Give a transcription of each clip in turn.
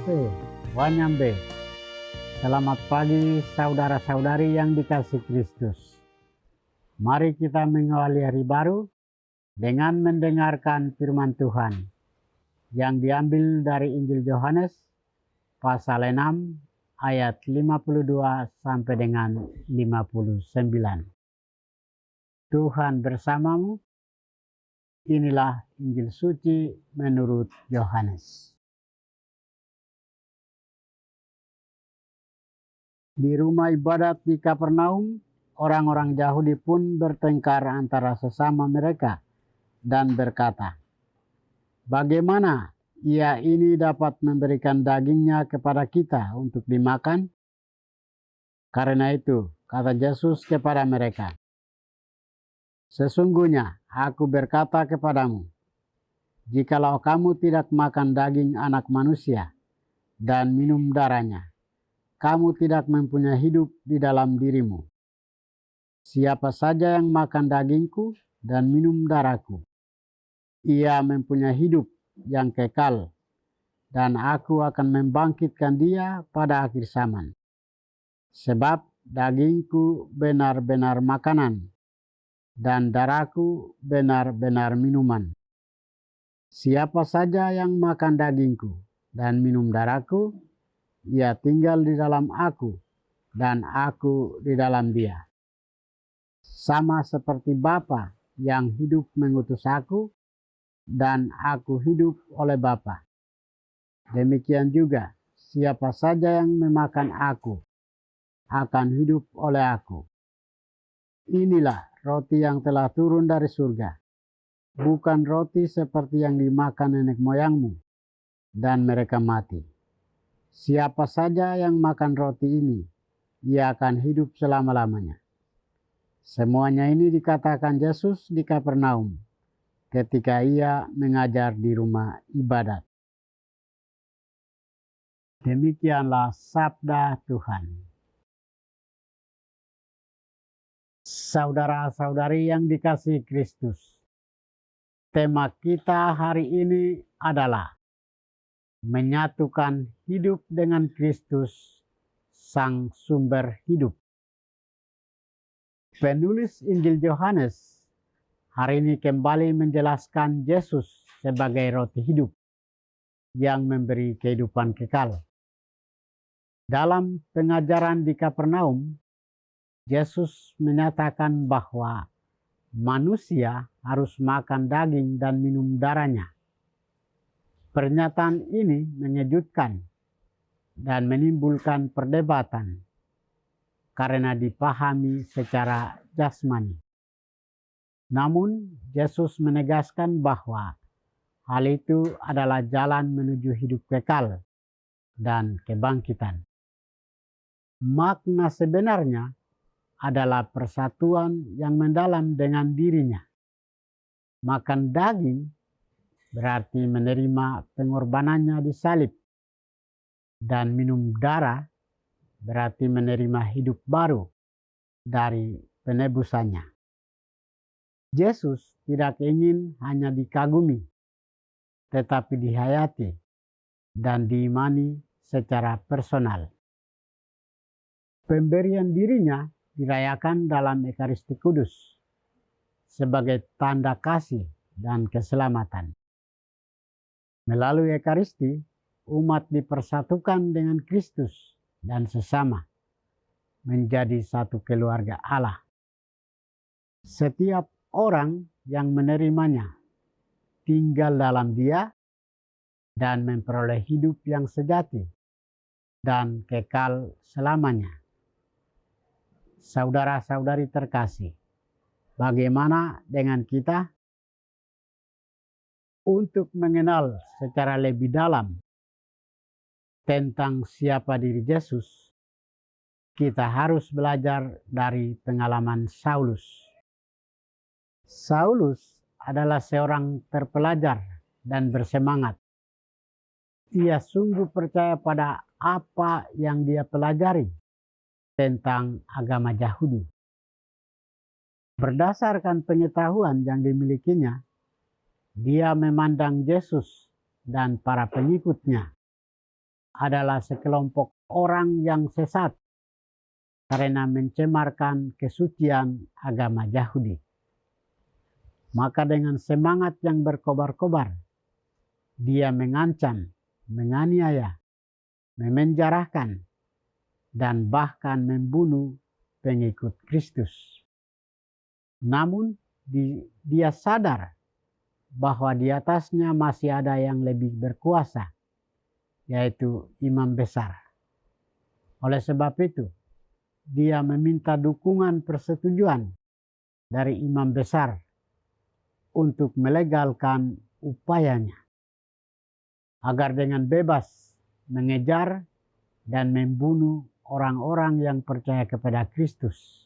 Namaste, Wanyambe. Selamat pagi saudara-saudari yang dikasihi Kristus. Mari kita mengawali hari baru dengan mendengarkan firman Tuhan yang diambil dari Injil Yohanes pasal 6 ayat 52 sampai dengan 59. Tuhan bersamamu. Inilah Injil suci menurut Yohanes. Di rumah ibadat di Kapernaum, orang-orang Yahudi pun bertengkar antara sesama mereka dan berkata, "Bagaimana ia ini dapat memberikan dagingnya kepada kita untuk dimakan?" Karena itu, kata Yesus kepada mereka, "Sesungguhnya aku berkata kepadamu, jikalau kamu tidak makan daging anak manusia dan minum darahnya, kamu tidak mempunyai hidup di dalam dirimu. Siapa saja yang makan dagingku dan minum darahku, ia mempunyai hidup yang kekal, dan aku akan membangkitkan dia pada akhir zaman. Sebab dagingku benar-benar makanan, dan darahku benar-benar minuman. Siapa saja yang makan dagingku dan minum darahku, ia tinggal di dalam aku, dan aku di dalam dia. Sama seperti Bapa yang hidup mengutus aku, dan aku hidup oleh Bapa. Demikian juga, siapa saja yang memakan aku, akan hidup oleh aku. Inilah roti yang telah turun dari surga, bukan roti seperti yang dimakan nenek moyangmu, dan mereka mati. Siapa saja yang makan roti ini, ia akan hidup selama-lamanya." Semuanya ini dikatakan Yesus di Kapernaum ketika ia mengajar di rumah ibadat. Demikianlah sabda Tuhan. Saudara-saudari yang dikasihi Kristus, tema kita hari ini adalah menyatukan hidup dengan Kristus, Sang Sumber Hidup. Penulis Injil Yohanes hari ini kembali menjelaskan Yesus sebagai roti hidup yang memberi kehidupan kekal. Dalam pengajaran di Kapernaum, Yesus menyatakan bahwa manusia harus makan daging dan minum darahnya. Pernyataan ini mengejutkan dan menimbulkan perdebatan karena dipahami secara jasmani. Namun, Yesus menegaskan bahwa hal itu adalah jalan menuju hidup kekal dan kebangkitan. Makna sebenarnya adalah persatuan yang mendalam dengan dirinya. Makan daging berarti menerima pengorbanannya di salib, dan minum darah berarti menerima hidup baru dari penebusannya. Yesus tidak ingin hanya dikagumi, tetapi dihayati dan diimani secara personal. Pemberian dirinya dirayakan dalam Ekaristi Kudus sebagai tanda kasih dan keselamatan. Melalui Ekaristi, umat dipersatukan dengan Kristus dan sesama menjadi satu keluarga Allah. Setiap orang yang menerimanya tinggal dalam Dia dan memperoleh hidup yang sejati dan kekal selamanya. Saudara-saudari terkasih, bagaimana dengan kita? Untuk mengenal secara lebih dalam tentang siapa diri Yesus, kita harus belajar dari pengalaman Saulus. Saulus adalah seorang terpelajar dan bersemangat. Ia sungguh percaya pada apa yang dia pelajari tentang agama Yahudi. Berdasarkan pengetahuan yang dimilikinya, dia memandang Yesus dan para pengikutnya adalah sekelompok orang yang sesat karena mencemarkan kesucian agama Yahudi. Maka dengan semangat yang berkobar-kobar, dia mengancam, menganiaya, memenjarakan, dan bahkan membunuh pengikut Kristus. Namun dia sadar bahwa di atasnya masih ada yang lebih berkuasa, yaitu imam besar. Oleh sebab itu, dia meminta dukungan persetujuan dari imam besar untuk melegalkan upayanya, agar dengan bebas mengejar dan membunuh orang-orang yang percaya kepada Kristus.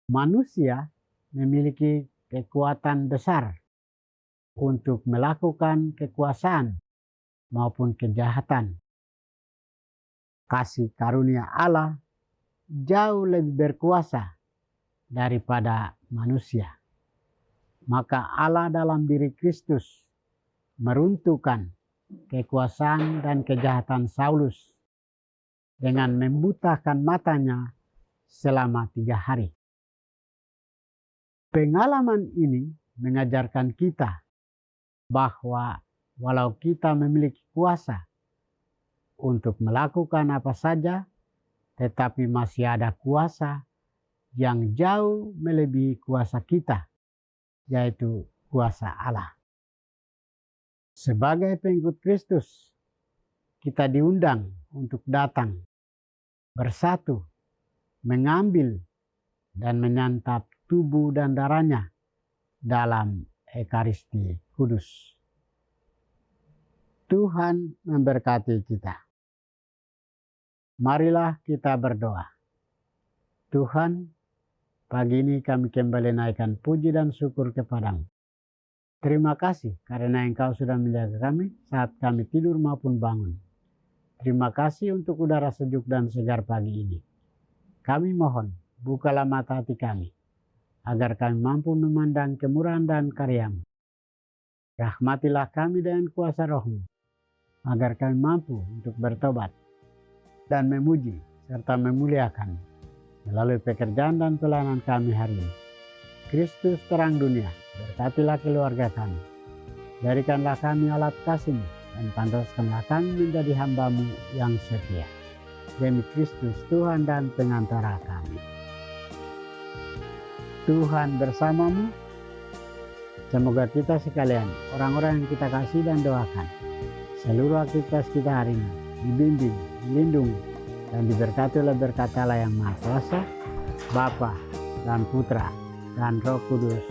Manusia memiliki kekuatan besar untuk melakukan kekuasaan maupun kejahatan. Kasih karunia Allah jauh lebih berkuasa daripada manusia. Maka Allah dalam diri Kristus meruntuhkan kekuasaan dan kejahatan Saulus dengan membutakan matanya selama 3 hari. Pengalaman ini mengajarkan kita bahwa walau kita memiliki kuasa untuk melakukan apa saja, tetapi masih ada kuasa yang jauh melebihi kuasa kita, yaitu kuasa Allah. Sebagai pengikut Kristus, kita diundang untuk datang, bersatu, mengambil dan menyantap tubuh dan darahnya dalam Ekaristi Kudus. Tuhan memberkati kita. Marilah kita berdoa. Tuhan, pagi ini kami kembali naikkan puji dan syukur kepadamu. Terima kasih karena Engkau sudah menjaga kami saat kami tidur maupun bangun. Terima kasih untuk udara sejuk dan segar pagi ini. Kami mohon, bukalah mata hati kami, agar kami mampu memandang kemurahan dan karya-Mu. Rahmatilah kami dengan kuasa Roh-Mu, agar kami mampu untuk bertobat dan memuji serta memuliakan melalui pekerjaan dan pelayanan kami hari ini. Kristus terang dunia, berkatilah keluarga kami. Jadikanlah kami alat kasih-Mu dan pantaskanlah kami menjadi hamba-Mu yang setia. Demi Kristus Tuhan dan pengantara kami. Tuhan bersamamu. Semoga kita sekalian, orang-orang yang kita kasih dan doakan, seluruh aktivitas kita hari ini dibimbing, dilindungi, dan diberkati oleh berkat Allah yang Maha Kuasa, Bapa dan Putra dan Roh Kudus.